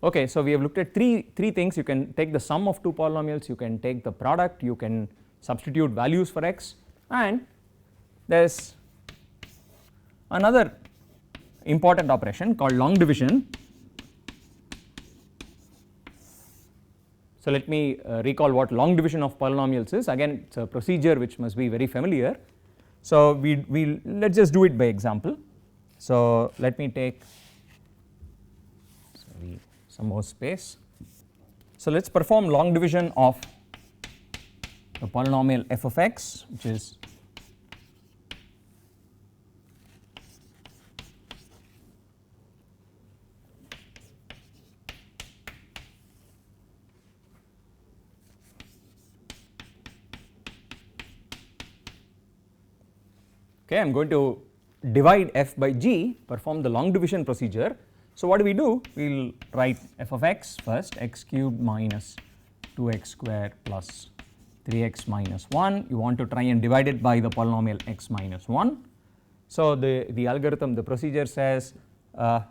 Okay, so we have looked at three things. You can take the sum of two polynomials, you can take the product, you can substitute values for x, and there is another important operation called long division. So let me recall what long division of polynomials is. Again, it's a procedure which must be very familiar. So we let's just do it by example. So let me take some more space. So let's perform long division of the polynomial f of x, which is okay. I am going to divide f by g, perform the long division procedure. So what do? We will write f of x first, x cubed minus 2x square plus 3x minus 1. You want to try and divide it by the polynomial x minus 1. So the algorithm, the procedure says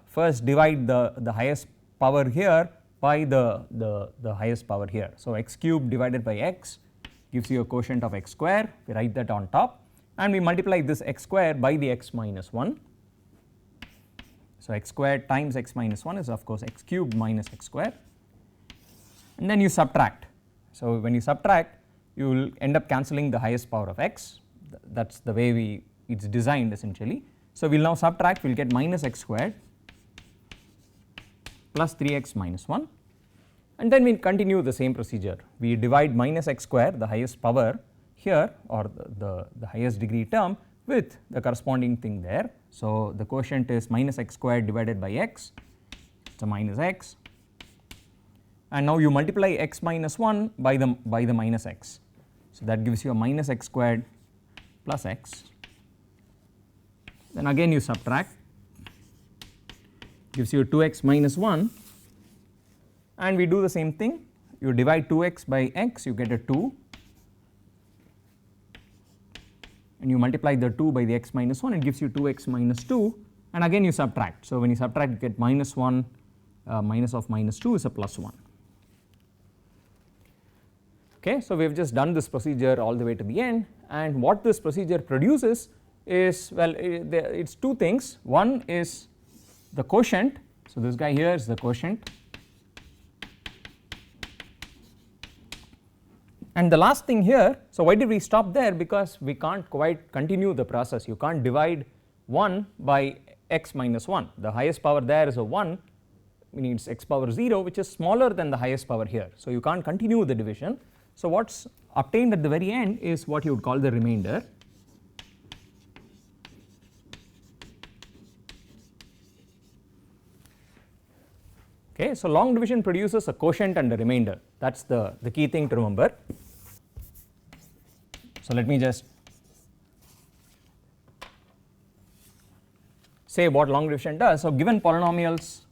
first divide the highest power here by the highest power here. So x cubed divided by x gives you a quotient of x square. We write that on top, and we multiply this x square by the x minus 1. So x squared times x minus 1 is of course x cubed minus x square, and then you subtract. So when you subtract, you will end up cancelling the highest power of x. That is the way it is designed essentially. So we will now subtract, we will get minus x squared plus 3x minus 1, and then we continue the same procedure. We divide minus x square, the highest power here, or the highest degree term, with the corresponding thing there. So the quotient is minus x squared divided by x, it is a minus x, and now you multiply x minus 1 by the minus x. So that gives you a minus x squared plus x, then again you subtract, gives you 2x minus 1, and we do the same thing. You divide 2x by x, you get a 2, and you multiply the 2 by the x minus 1, it gives you 2x minus 2, and again you subtract. So when you subtract, you get minus 1, minus of minus 2 is a plus 1. Okay, so we have just done this procedure all the way to the end, and what this procedure produces is, well, it's two things. One is the quotient. So this guy here is the quotient, and the last thing here, so why did we stop there? Because we can't quite continue the process. You can't divide 1 by x minus 1. The highest power there is a 1, meaning it is x power 0, which is smaller than the highest power here. So you can't continue the division. So what is obtained at the very end is what you would call the remainder. Okay, so long division produces a quotient and a remainder. That is the key thing to remember. So let me just say what long division does. So given polynomials,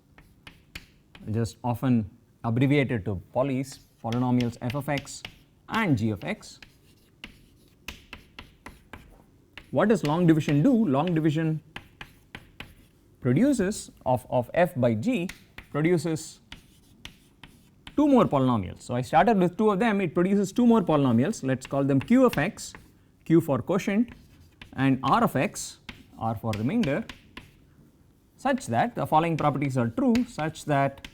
just often abbreviated to polys, polynomials f of x and g of x, what does long division do? Long division produces of f by g produces two more polynomials. So I started with two of them, it produces two more polynomials. Let us call them q of x, q for quotient, and r of x, r for remainder, such that the following properties are true, such that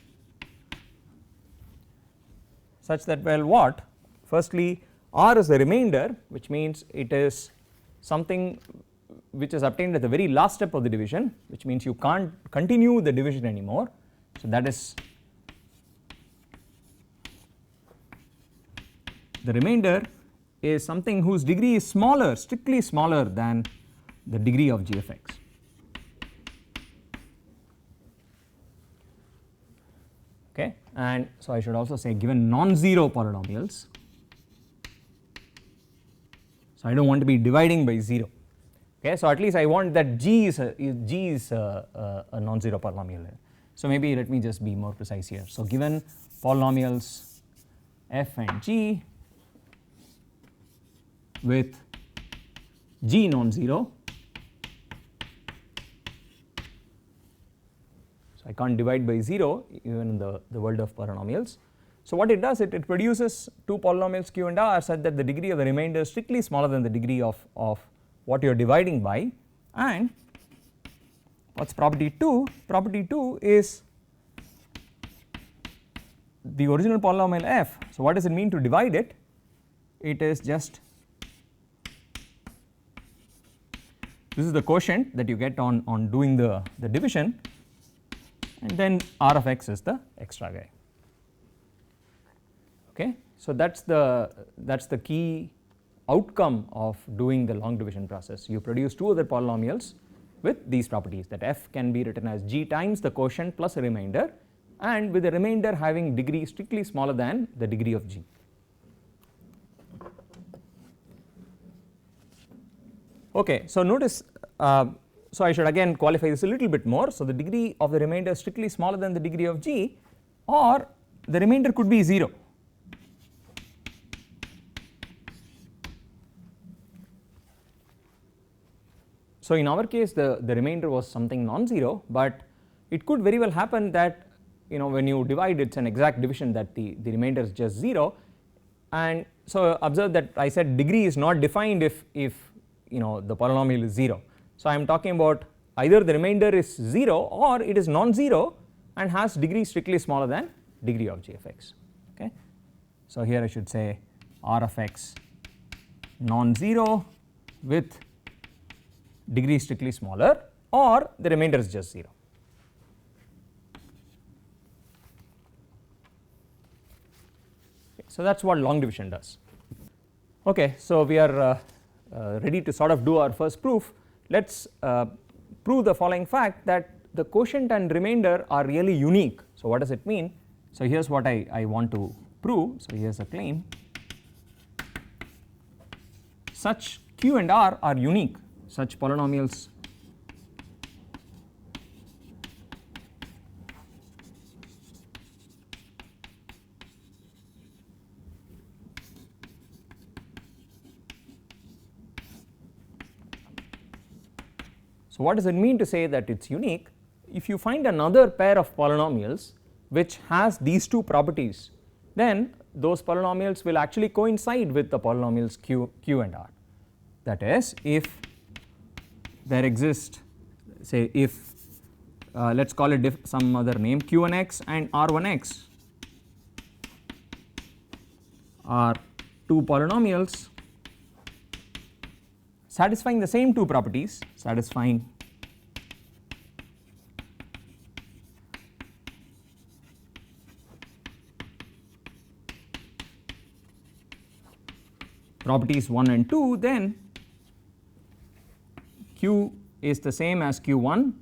well, what? Firstly, r is the remainder, which means it is something which is obtained at the very last step of the division, which means you can't continue the division anymore. So that is the remainder is something whose degree is smaller, strictly smaller than the degree of g of x. Okay, and so I should also say given non-zero polynomials, so I do not want to be dividing by 0. Okay, so at least I want that g is a non-zero polynomial. So maybe let me just be more precise here. So given polynomials f and g with g non-zero, so I can't divide by 0 even in the world of polynomials. So what it does, it produces two polynomials q and r such that the degree of the remainder is strictly smaller than the degree of what you are dividing by. And what's property 2? Property 2 is the original polynomial f. So what does it mean to divide it? It is just, this is the quotient that you get on doing the division, and then r of x is the extra guy. Okay, so that's the key outcome of doing the long division process. You produce two other polynomials with these properties, that f can be written as g times the quotient plus a remainder, and with the remainder having degree strictly smaller than the degree of g. Okay, so notice, so I should again qualify this a little bit more. So the degree of the remainder is strictly smaller than the degree of g, or the remainder could be 0. So in our case the remainder was something non-zero, but it could very well happen that when you divide, it's an exact division that the remainder is just 0. And so observe that I said degree is not defined if the polynomial is 0. So I am talking about either the remainder is 0 or it is non-zero and has degree strictly smaller than degree of g of x. Okay, so here I should say r of x non-zero with degree strictly smaller, or the remainder is just 0. Okay, so that's what long division does. Okay, so we are ready to sort of do our first proof. Let's prove the following fact, that the quotient and remainder are really unique. So what does it mean? So here's what I want to prove. So here's a claim: such q and r are unique, such polynomials So what does it mean to say that it's unique? If you find another pair of polynomials which has these two properties, then those polynomials will actually coincide with the polynomials q and r. That is, if there exist, say if let us call it some other name, q1x and r1x are two polynomials satisfying the same two properties, satisfying properties 1 and 2, then q is the same as q1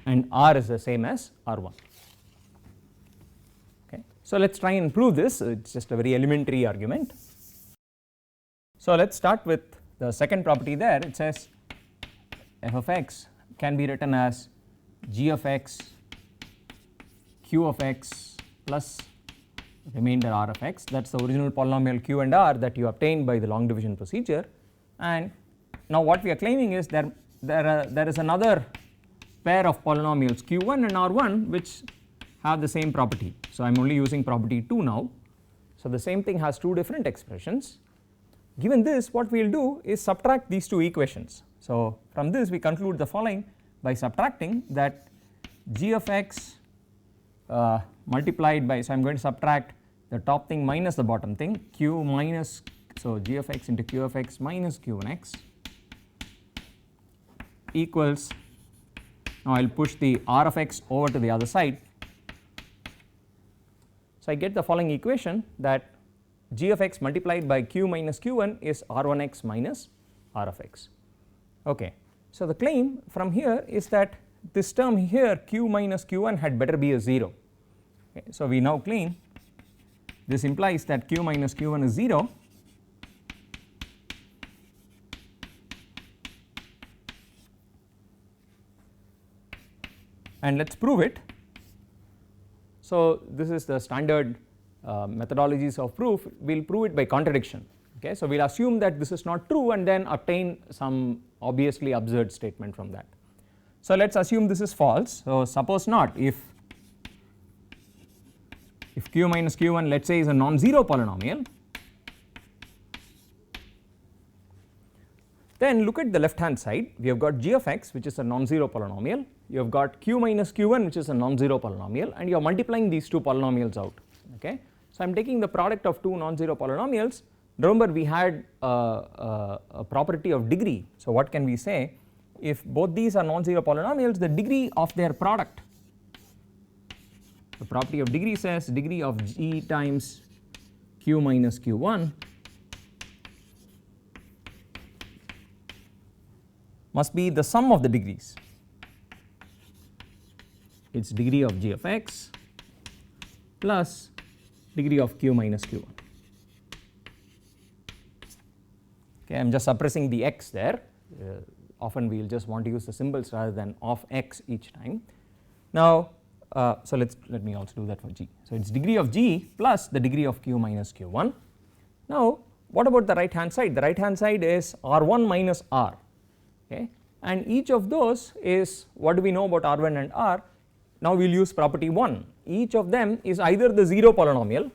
and r is the same as r1. Okay, so let us try and prove this. It's just a very elementary argument. So let us start with the second property there. It says f of x can be written as g of x q of x plus remainder r of x. That's the original polynomial q and r that you obtained by the long division procedure. And now what we are claiming is there is another pair of polynomials q1 and r1 which have the same property. So I am only using property 2 now. So the same thing has two different expressions. Given this, what we will do is subtract these two equations. So from this we conclude the following by subtracting, that g of x multiplied by, so I am going to subtract the top thing minus the bottom thing, q minus, so g of x into q of x minus q1x equals, now I will push the r of x over to the other side. So I get the following equation, that g of x multiplied by q minus q1 is r1x minus r of x. Okay, so the claim from here is that this term here q minus q1 had better be a 0. Okay, so we now claim this implies that q minus q1 is 0, and let us prove it. So this is the standard methodologies of proof, we will prove it by contradiction. Okay, so we will assume that this is not true and then obtain some obviously absurd statement from that. So let us assume this is false. So suppose not, if q minus q1 let us say is a non-zero polynomial, then look at the left hand side, we have got g of x which is a non-zero polynomial, you have got q minus q1 which is a non-zero polynomial, and you are multiplying these two polynomials out. Okay. So I am taking the product of two non-zero polynomials. Remember we had a property of degree, so what can we say, if both these are non-zero polynomials, the degree of their product, the property of degree says degree of g times q minus q1 must be the sum of the degrees, it is degree of g of x plus degree of q minus q1. Okay, I am just suppressing the x there, often we will just want to use the symbols rather than of x each time. Now so let me also do that for g. So it is degree of g plus the degree of q minus q1. Now what about the right hand side? The right hand side is r1 minus r, okay, and each of those is, what do we know about r1 and r? Now we will use property 1, each of them is either the 0 polynomial,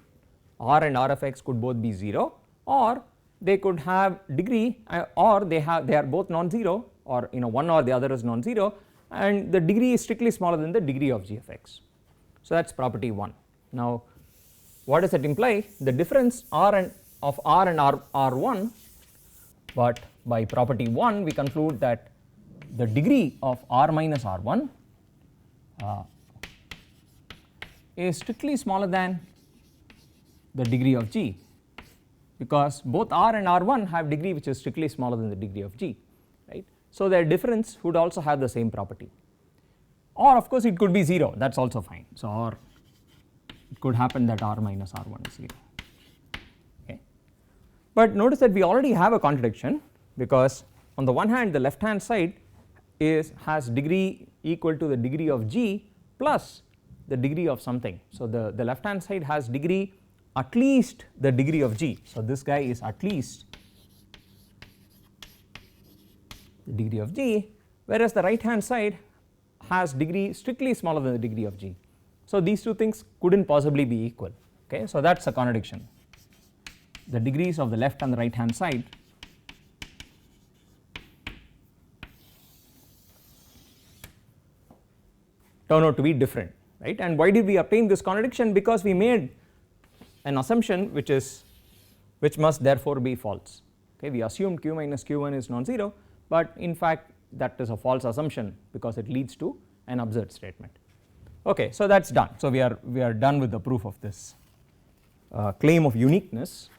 r and r of x could both be 0, or they could have degree or they are both non-zero, or one or the other is non-zero, and the degree is strictly smaller than the degree of g of x. So that is property 1. Now what does that imply? The difference of r and r1, but by property 1 we conclude that the degree of r minus r1 is strictly smaller than the degree of g, because both r and r1 have degree which is strictly smaller than the degree of g, right. So their difference would also have the same property, or of course it could be 0, that is also fine. So or it could happen that r minus r1 is 0, okay. But notice that we already have a contradiction, because on the one hand the left hand side has degree equal to the degree of g plus the degree of something. So the left hand side has degree at least the degree of g, so this guy is at least the degree of g, whereas the right hand side has degree strictly smaller than the degree of g. So these two things could not possibly be equal, okay. So that is a contradiction, the degrees of the left and the right hand side turn out to be different, right. And why did we obtain this contradiction? Because we made an assumption which must therefore be false, okay. We assumed q minus q1 is non-zero, but in fact that is a false assumption because it leads to an absurd statement. Okay, so that is done. So we are done with the proof of this claim of uniqueness.